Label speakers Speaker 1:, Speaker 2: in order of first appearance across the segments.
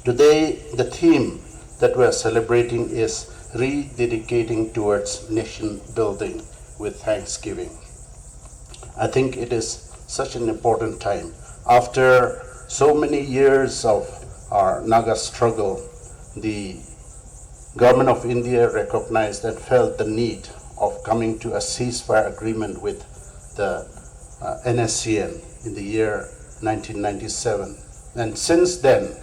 Speaker 1: Today, the theme that we are celebrating is rededicating towards nation building with thanksgiving. I think it is such an important time. After so many years of our Naga struggle, the government of India recognized and felt the need of coming to a ceasefire agreement with the NSCN in the year 1997. And since then,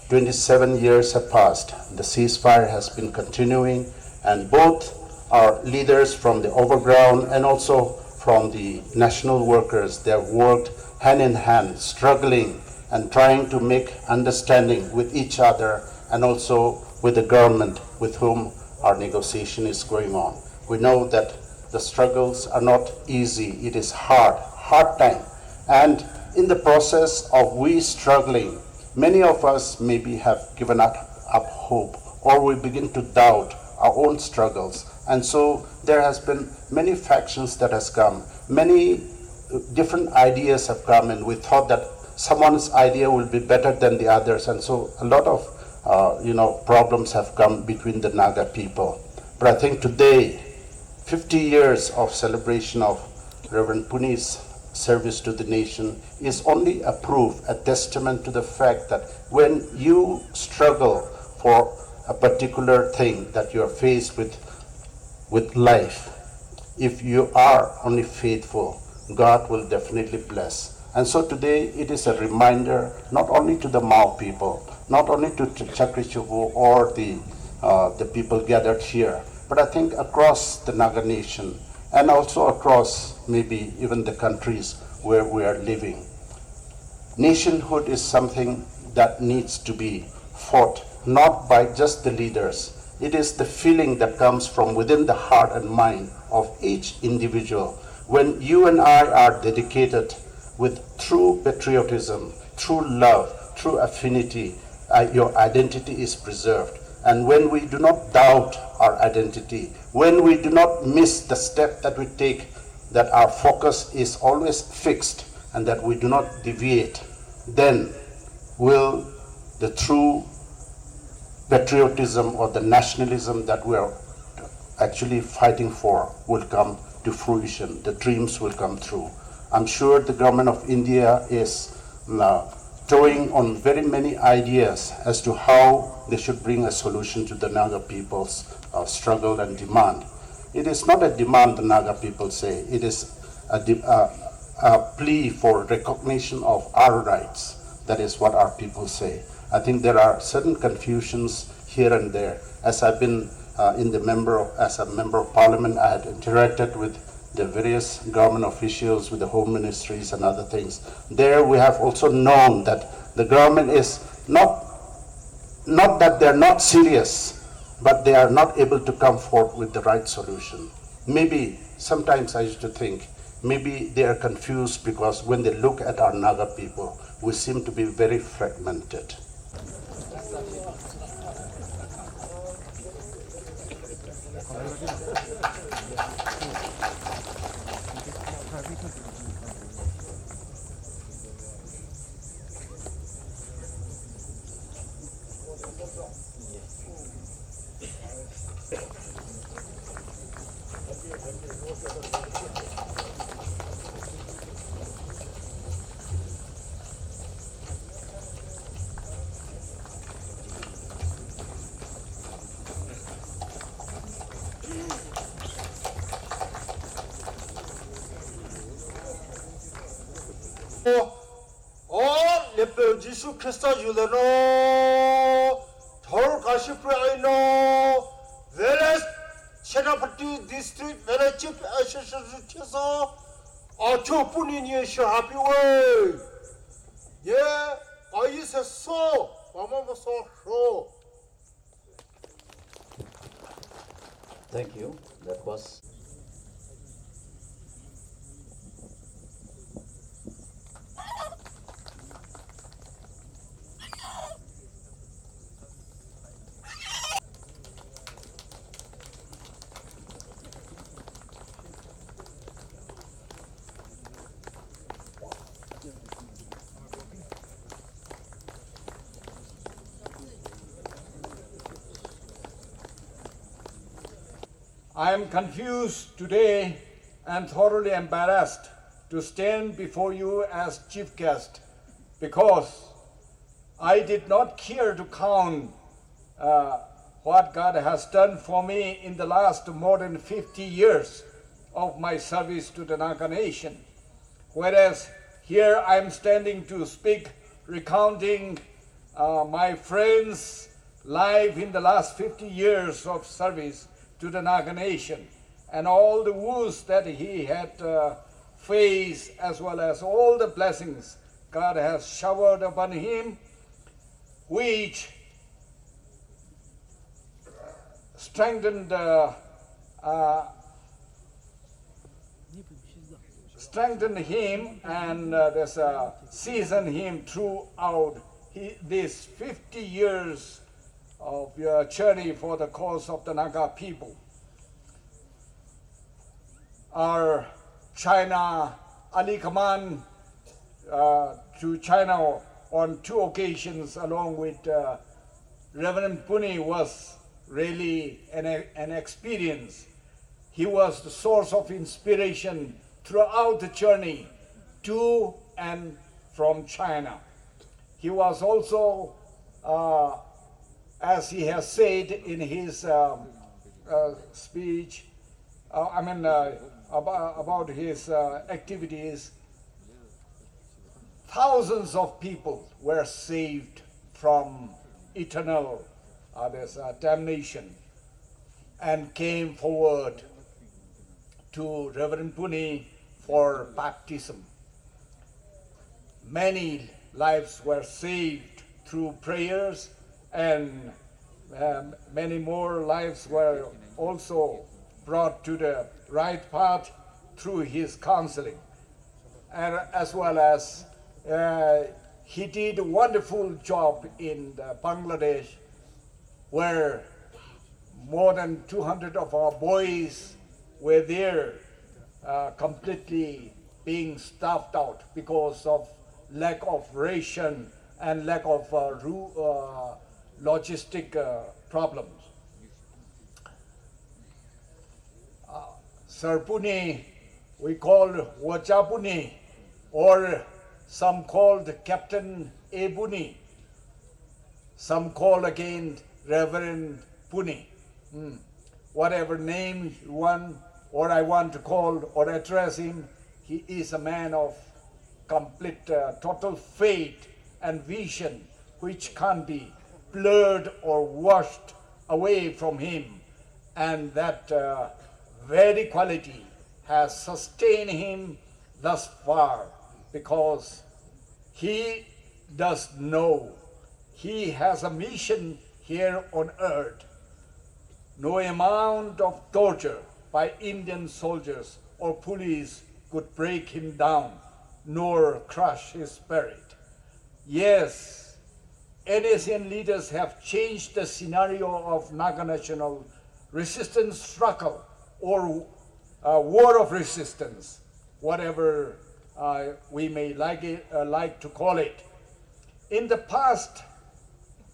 Speaker 1: 27 years have passed. The ceasefire has been continuing, and both our leaders from the overground and also from the national workers, they have worked hand in hand, struggling and trying to make understanding with each other and also with the government with whom our negotiation is going on. We know that the struggles are not easy. It is hard time. And in the process of we struggling, many of us maybe have given up hope, or we begin to doubt our own struggles. And so there has been many factions that has come, many different ideas have come, and we thought that someone's idea will be better than the others. And so a lot of problems have come between the Naga people. But I think today, 50 years of celebration of Reverend Puni's service to the nation is only a proof, a testament to the fact that when you struggle for a particular thing that you are faced with life, if you are only faithful, God will definitely bless. And so today it is a reminder not only to the Mao people, not only to Chakrichubu or the people gathered here, but I think across the Naga nation and also across maybe even the countries where we are living. Nationhood is something that needs to be fought not by just the leaders. It is the feeling that comes from within the heart and mind of each individual. When you and I are dedicated with true patriotism, true love, true affinity, your identity is preserved. And when we do not doubt our identity, when we do not miss the step that we take, that our focus is always fixed and that we do not deviate, then will the true patriotism or the nationalism that we are actually fighting for will come to fruition. The dreams will come true. I'm sure the government of India is throwing on very many ideas as to how they should bring a solution to the Naga people's struggle and demand. It is not a demand, the Naga people say. It is a plea for recognition of our rights. That is what our people say. I think there are certain confusions here and there. As I've been as a member of parliament, I had interacted with the various government officials, with the home ministries and other things. There we have also known that the government is not that they're not serious, but they are not able to come forth with the right solution. Maybe sometimes I used to think, maybe they are confused because when they look at our Naga people, we seem to be very fragmented.
Speaker 2: Jisu Christa Julano, Thor Kashipraino, Velas, Chenapati district, Velachip, Ashashasa, or Puni happy way. Yeah, I used a so, Mama was so.
Speaker 3: Thank you. That was
Speaker 4: I am confused today and thoroughly embarrassed to stand before you as chief guest because I did not care to count what God has done for me in the last more than 50 years of my service to the Naga nation. Whereas here I am standing to speak, recounting my friend's life in the last 50 years of service to the Naga nation and all the woes that he had faced, as well as all the blessings God has showered upon him, which strengthened him and seasoned him throughout these 50 years of your journey for the cause of the Naga people. Our China Ali Kaman to China on 2 occasions along with Reverend Puni was really an experience. He was the source of inspiration throughout the journey to and from China. He was also, as he has said in his speech, about his activities, thousands of people were saved from eternal damnation and came forward to Reverend Puni for baptism. Many lives were saved through prayers, and many more lives were also brought to the right path through his counseling. And as well as he did a wonderful job in Bangladesh, where more than 200 of our boys were there completely being starved out because of lack of ration and lack of logistic problems. Sir Puni, we call Wacha Puni, or some called Captain A. Puni, some call again Reverend Puni. Whatever name you want, or I want to call or address him, he is a man of complete, total faith and vision, which can't be blurred or washed away from him. And that very quality has sustained him thus far, because he does know he has a mission here on earth. No amount of torture by Indian soldiers or police could break him down nor crush his spirit. Yes, NACN leaders have changed the scenario of Naga national resistance struggle or war of resistance, whatever we may like to call it. In the past,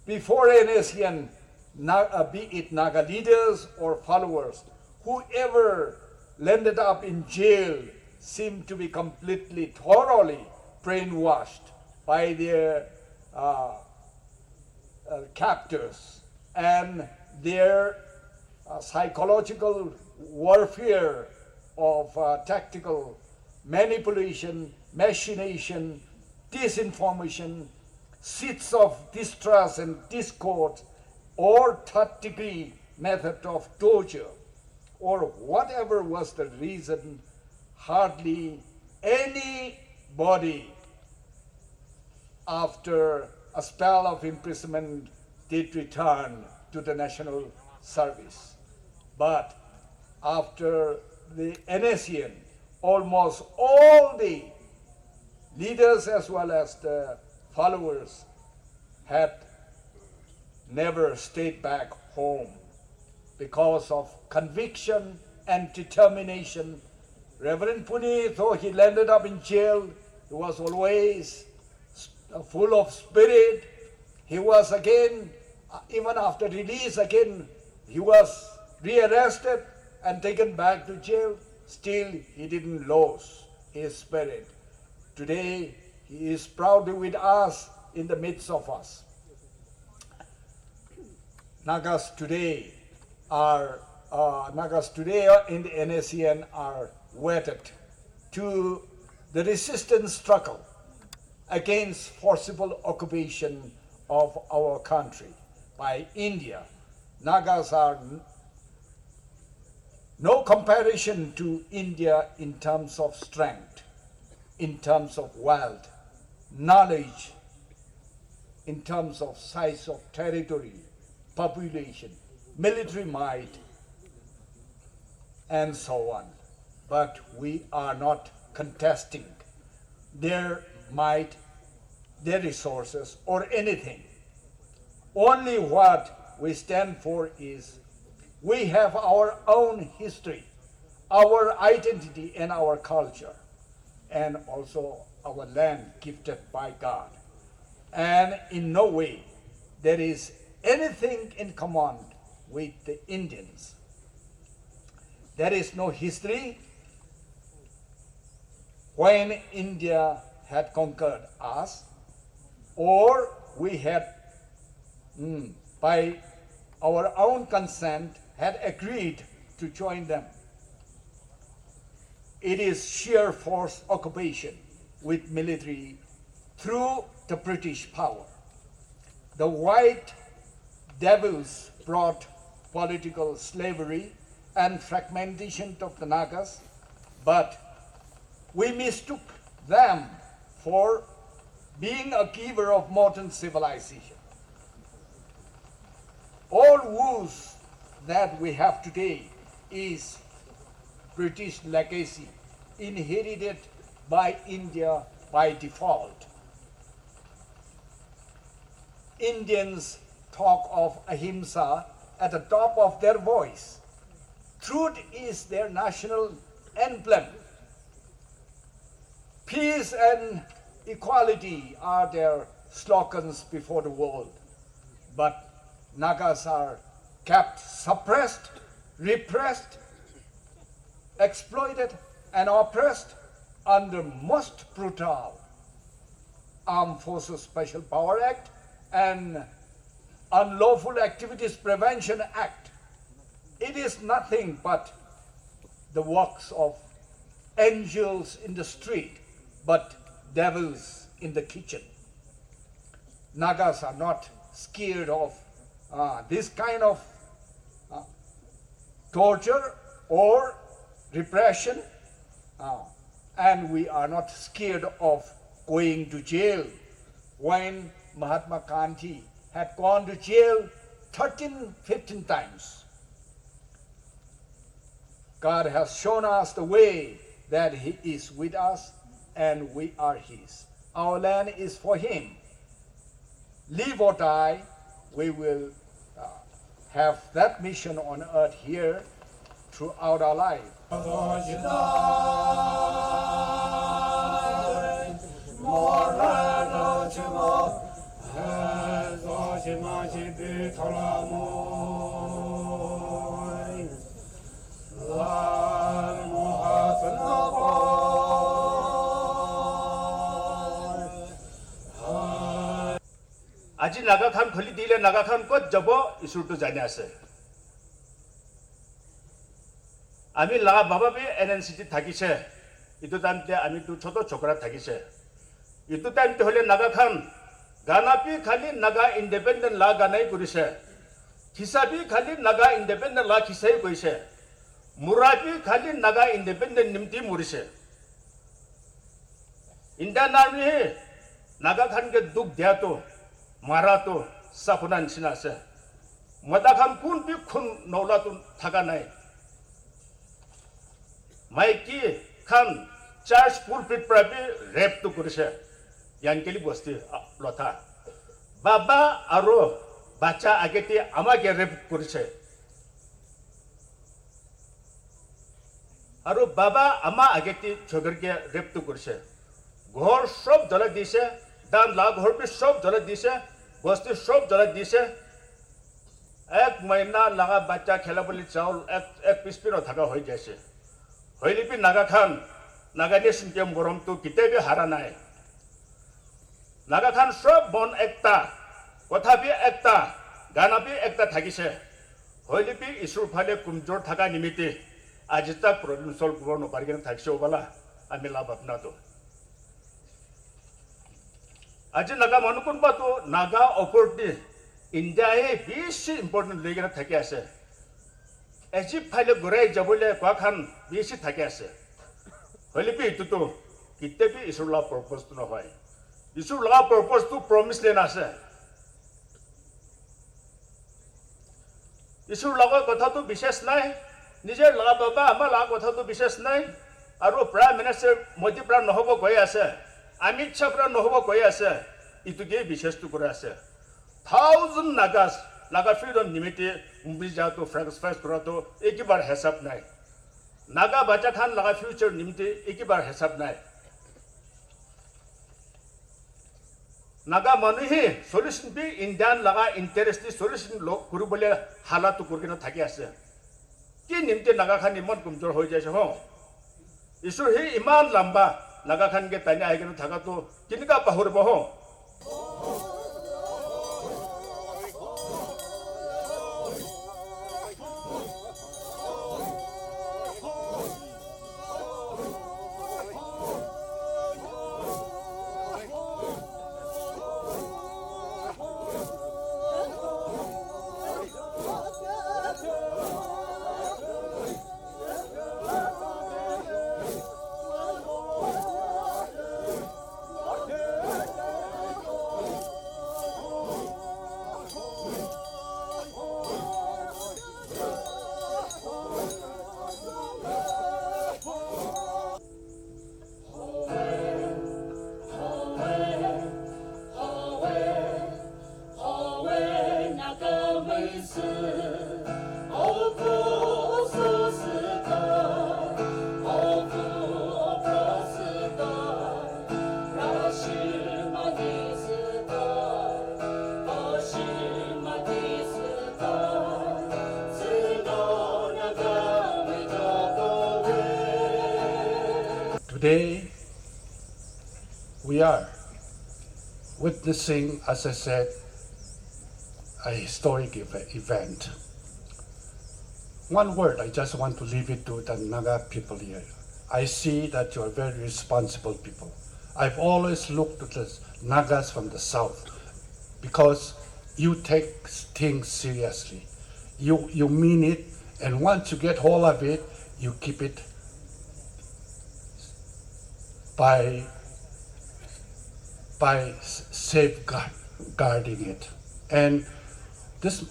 Speaker 4: before NACN, be it Naga leaders or followers, whoever landed up in jail seemed to be completely, thoroughly brainwashed by their captors, and their psychological warfare of tactical manipulation, machination, disinformation, seeds of distrust and discord, or third-degree method of torture, or whatever was the reason, hardly anybody after a spell of imprisonment did return to the national service. But after the NACN, almost all the leaders as well as the followers had never stayed back home because of conviction and determination. Reverend Puni, though he landed up in jail, he was always full of spirit. He was again, even after release again, he was rearrested and taken back to jail, still he didn't lose his spirit. Today, he is proudly with us in the midst of us. Nagas today in the NACN are wedded to the resistance struggle against forcible occupation of our country by India. Nagas are no comparison to India in terms of strength, in terms of wealth, knowledge, in terms of size of territory, population, military might, and so on. But we are not contesting their might, their resources, or anything. Only what we stand for is we have our own history, our identity, and our culture, and also our land gifted by God. And in no way there is anything in common with the Indians. There is no history when India had conquered us, or we had, by our own consent, had agreed to join them. It is sheer force occupation with military through the British power. The white devils brought political slavery and fragmentation of the Nagas, but we mistook them for being a giver of modern civilization. All woes that we have today is British legacy inherited by India by default. Indians talk of ahimsa at the top of their voice. Truth is their national emblem. Peace and equality are their slogans before the world. But Nagas are kept suppressed, repressed, exploited, and oppressed under most brutal Armed Forces Special Power Act and Unlawful Activities Prevention Act. It is nothing but the works of angels in the street, but devils in the kitchen. Nagas are not scared of this kind of torture or repression, and we are not scared of going to jail. When Mahatma Gandhi had gone to jail 13, 15 times, God has shown us the way that He is with us and we are His. Our land is for Him. Live or die, we will have that mission on earth here throughout our life.
Speaker 2: আজি নাগাখান খুলি দিলে নাগাখান ক'ত যাব ইছুৰটো জানি আছে আমি লাগা বাবাবে এনএনসিটি থাকিছে ইটো টাইমতে আমি তো ছোট ছোকরা থাকিছে ইটো টাইমতে হলে নাগাখান গানাপি খালি নাগা ইন্ডিপেন্ডেন্ট লা গানাই কৰিছে হিসাবি খালি নাগা ইন্ডিপেন্ডেন্ট লা খিসাই কৈছে মুৰাবি খালি নাগা ইন্ডিপেন্ডেন্ট নিমতি মৰিছে ইণ্ডিয়ান আৰ্মি নাগাখানকে দুখ দিয়াটো মারাতো সাফনান সিনাছে মদাখান কোন বি খুন নৌলাতুন থাকা নাই মাইকি খান চার্চ পুলপিট প্রাবি রেপ তো করেছে ইয়ানকেলি বস্তি লথা বাবা আরো বাচ্চা আগেতে আমাকে রেপ করেছে আরো বাবা আমা আগেতে ঝগড়কে রেপ তো করেছে ঘর সব জ্বলাই দিছে দান লাভ ঘর সব জ্বলাই দিছে বস্তি সব জ্বলাই দিছে एक महीना लगा बच्चा खेला बोली चावल एक पीस पिनो थका हो जैसे होली भी नागा खान नागा नेशन के मोरम तो किते भी हारा नहीं नागा खान सब बन एकता कथा भी एकता गाना भी एकता थकी से होली भी इसुर फाले कुमजोर थका निमित्ते आज तक प्रॉब्लम सॉल्व करनो पारगे थकी से ओबाला आमी लाभ अपना तो आज नागा मानुकुन बा तो नागा अपॉर्चुनिटी इंडिया है बीसी इम्पोर्टेंट लेकर थके आसे ऐसी फाइल गुराई जबले क्वाखान बीसी थके आसे होली भी इतु तो कितने भी इसुर ला पर्पस तो न होए इसुर ला पर्पस तो प्रॉमिस लेना से इसुर लगा कथा तो विशेष नहीं निजे लगा बाबा हमार लगा कथा तो विशेष नहीं और प्राइम मिनिस्टर मोदी प्राइम नहबो गई आसे अमित शाह प्राइम नहबो गई आसे इतु के विशेष तो करे आसे 1000 Nagas, Naga freedom निमित्ते मुंबई जा तो फ्रेंड्स करा तो एक ही बार हिसाब नहीं नागा बच्चा खान लगा फ्यूचर निमित्ते एक ही बार हिसाब नहीं नागा मनु ही सोल्यूशन भी इंडियन लगा इंटरेस्ट सोल्यूशन लोग गुरु बोले हालात तो गुरु के ना थके आसे कि निमित्ते नागा खान इमान कमजोर हो जाए हो इसु ही इमान लंबा नागा खान के तने आएगा ना थका तो किनका पहुर बहो
Speaker 1: Today, we are witnessing, as I said, a historic event. One word, I just want to leave it to the Naga people here. I see that you are very responsible people. I've always looked at the Nagas from the south because you take things seriously. You mean it, and once you get hold of it, you keep it by safeguarding it. And this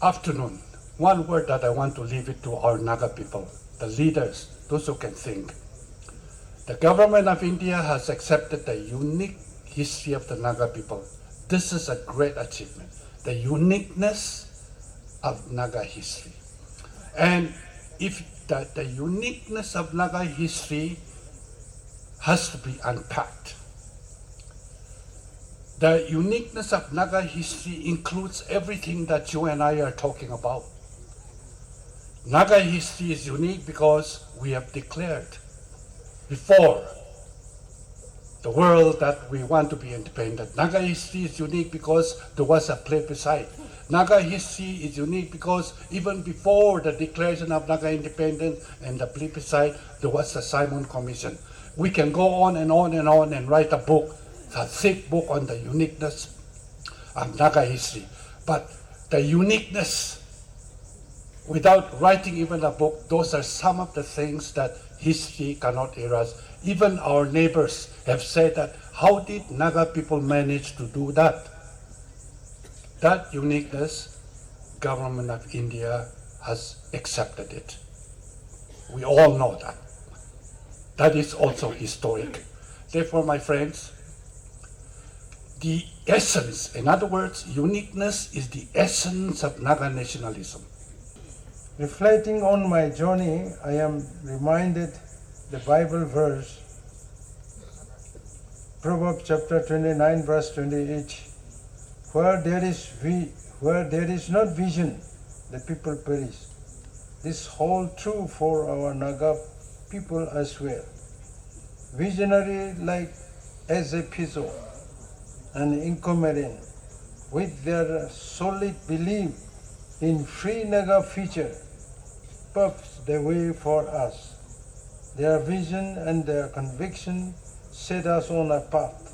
Speaker 1: afternoon, one word that I want to leave it to our Naga people, the leaders, those who can think. The government of India has accepted the unique history of the Naga people. This is a great achievement, the uniqueness of Naga history. And if the uniqueness of Naga history has to be unpacked. The uniqueness of Naga history includes everything that you and I are talking about. Naga history is unique because we have declared before the world that we want to be independent. Naga history is unique because there was a plebiscite. Naga history is unique because even before the declaration of Naga independence and the plebiscite, there was the Simon Commission. We can go on and on and on and write a book, a thick book on the uniqueness of Naga history. But the uniqueness, without writing even a book, those are some of the things that history cannot erase. Even our neighbors have said that, how did Naga people manage to do that? That uniqueness, government of India has accepted it. We all know that. That is also historic. Therefore, my friends, the essence, in other words, uniqueness is the essence of Naga nationalism.
Speaker 5: Reflecting on my journey, I am reminded the Bible verse, Proverbs chapter 29, verse 28, where there is Where there is not vision, the people perish. This holds true for our Naga people as well. Visionary like as a Piso and Incomarine, with their solid belief in free Naga future, paves the way for us. Their vision and their conviction set us on a path,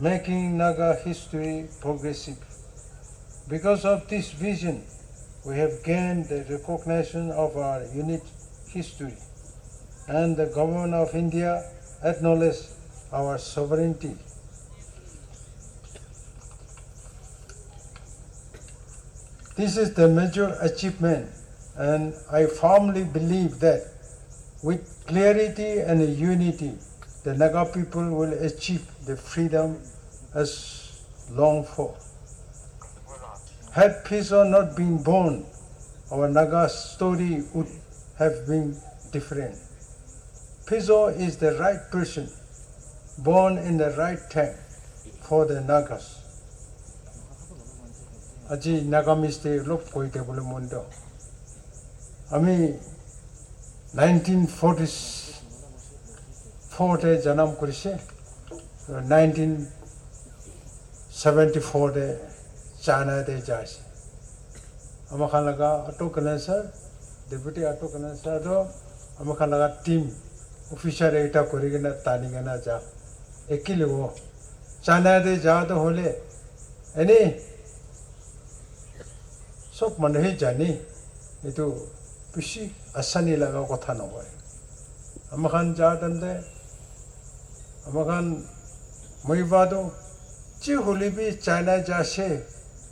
Speaker 5: making Naga history progressive. Because of this vision, we have gained the recognition of our unique history, and the government of India acknowledged our sovereignty. This is the major achievement, and I firmly believe that with clarity and unity, the Naga people will achieve the freedom as longed for. Had Piso not been born, our Naga story would have been different. Piso is the right person, born in the right time for the Nagas. Aji Nagamiste look for the mundo. Ami 1944 janam kurise, 1974 China de jasi. Amakalaga auto cancer, deputy auto cancer do, Amakalaga team, official eta korigana tanigana ja. Ekiliwo. China de ja the hole. Any sok manhe jani, itu pishi asani laga kotha no hoy. Amakhan ja dande, Amakhan moivado, chi holibi China jase.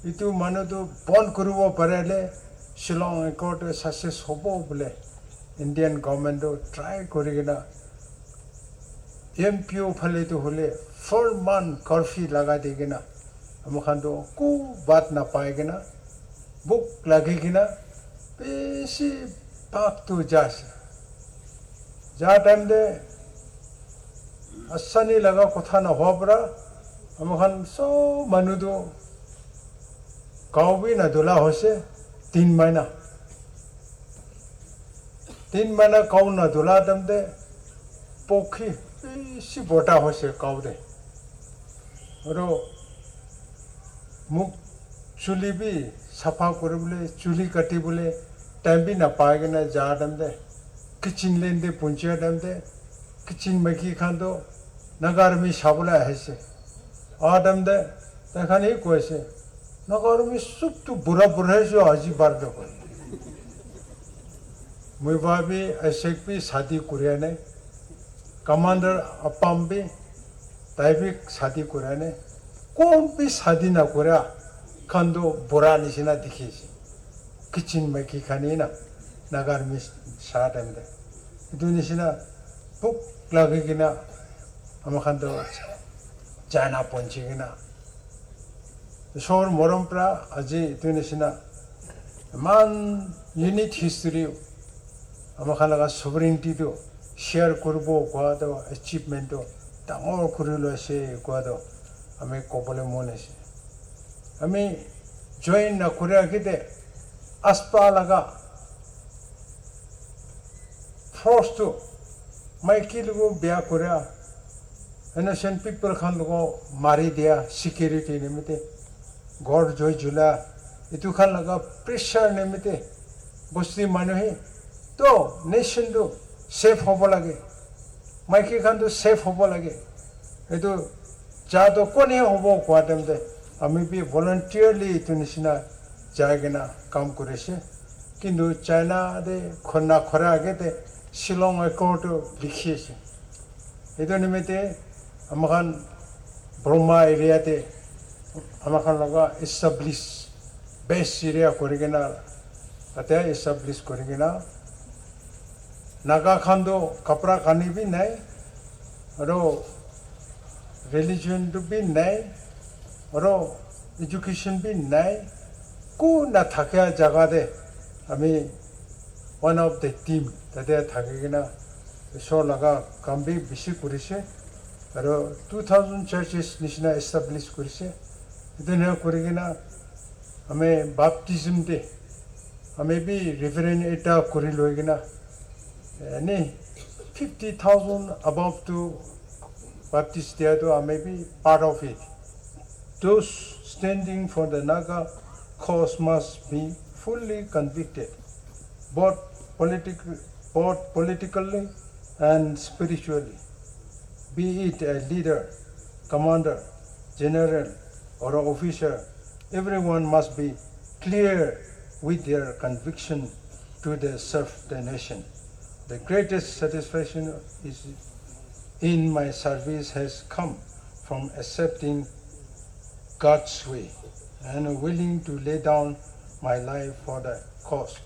Speaker 5: Itu manudu pon kurubo parele Shillong Accord success hobo bole Indian government do try korigena MPO phale to hole 4-month curfew laga degena amkhan do ku bat na paegena book lagegena besi pak to jas ja time de asani laga kotha na hobra amkhan so manudu Kawi na dula hose 3 mahina. 3 mahina kau na dula damde pokhi si bota hose kau de. Oro muk chuli bi safa kore bole chuli kati bole time bi na paege na ja damde kitchen lende punchya damde kitchen maki khando nagar mi sabula hese. Adam de takhani ko hese. Nagar mi sup tu bura hai jo aji bar do koi. Muiba bhi aishek bhi shadi kuriya ne. Commander Appam bhi tai bhi shadi kuriya ne. Kon bhi shadi na kuriya khando bura nishina dikhi si. Kitchen mein ki khani na nagar mi shad amde. Idu nishina book lagi gina amakhando China ponchi gina. Shor Morampra Aji Tunisina Man unit history Amakalaga sovereignty to share Kurbo Guado achievement to Tamor Kurula se Guado Ame Kopole Mones. Ame join na Korea Gide Aspalaga forced to my kill Bia Korea innocent people can go marry their security limit. God joy jula itu kan laga pressure nemite bosti manohi to nation do safe hobo lage maiki kan do safe hobo lage itu jado kone hobo kwatem de ami bi voluntarily tunisina jagena kam koreche kindu China de khonna khora age de Shillong Accord likhiese itu nimite amakan Burma area de Amakan laga establish base area korigena ate establish korigena Naga khando kapra khani bhi nai aro religion to bhi nai aro education bhi nai ku na thakya jaga de ami one of the team tate thakigena so laga kambi bisi kurise aro 2000 churches nishina establish kurise Then Kurigina हमें baptism दे हमें भी Reverend एटा कोरी लोगेना यानी 50,000 above to Baptist there to may be part of it. Those standing for the Naga cause must be fully convicted, both, both politically and spiritually. Be it a leader, commander, general, or an officer, everyone must be clear with their conviction to serve the nation. The greatest satisfaction is in my service has come from accepting God's way and willing to lay down my life for the cause.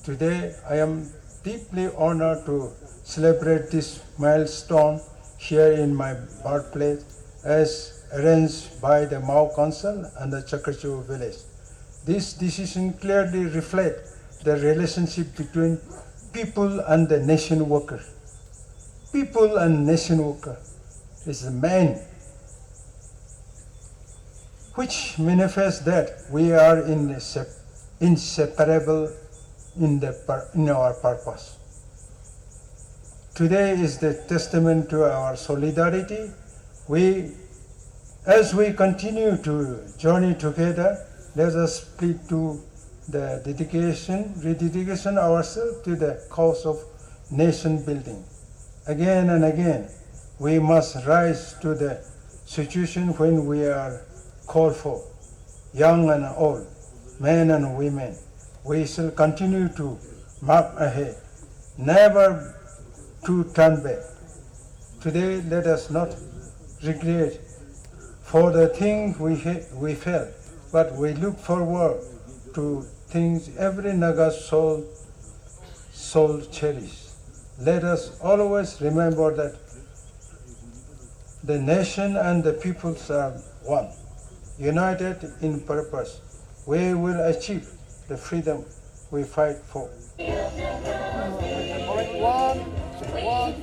Speaker 5: Today, I am deeply honored to celebrate this milestone here in my birthplace as arranged by the Mao Council and the Chakrachu village. This decision clearly reflects the relationship between people and the nation worker. People and nation worker is a man, which manifests that we are inseparable in our purpose. Today is the testament to our solidarity. As we continue to journey together, let us plead to the rededication ourselves to the cause of nation building. Again and again, we must rise to the situation when we are called for, young and old, men and women. We shall continue to march ahead, never to turn back. Today, let us not regret for the things we felt, but we look forward to things every Naga soul cherish. Let us always remember that the nation and the peoples are one, united in purpose. We will achieve the freedom we fight for.
Speaker 4: One.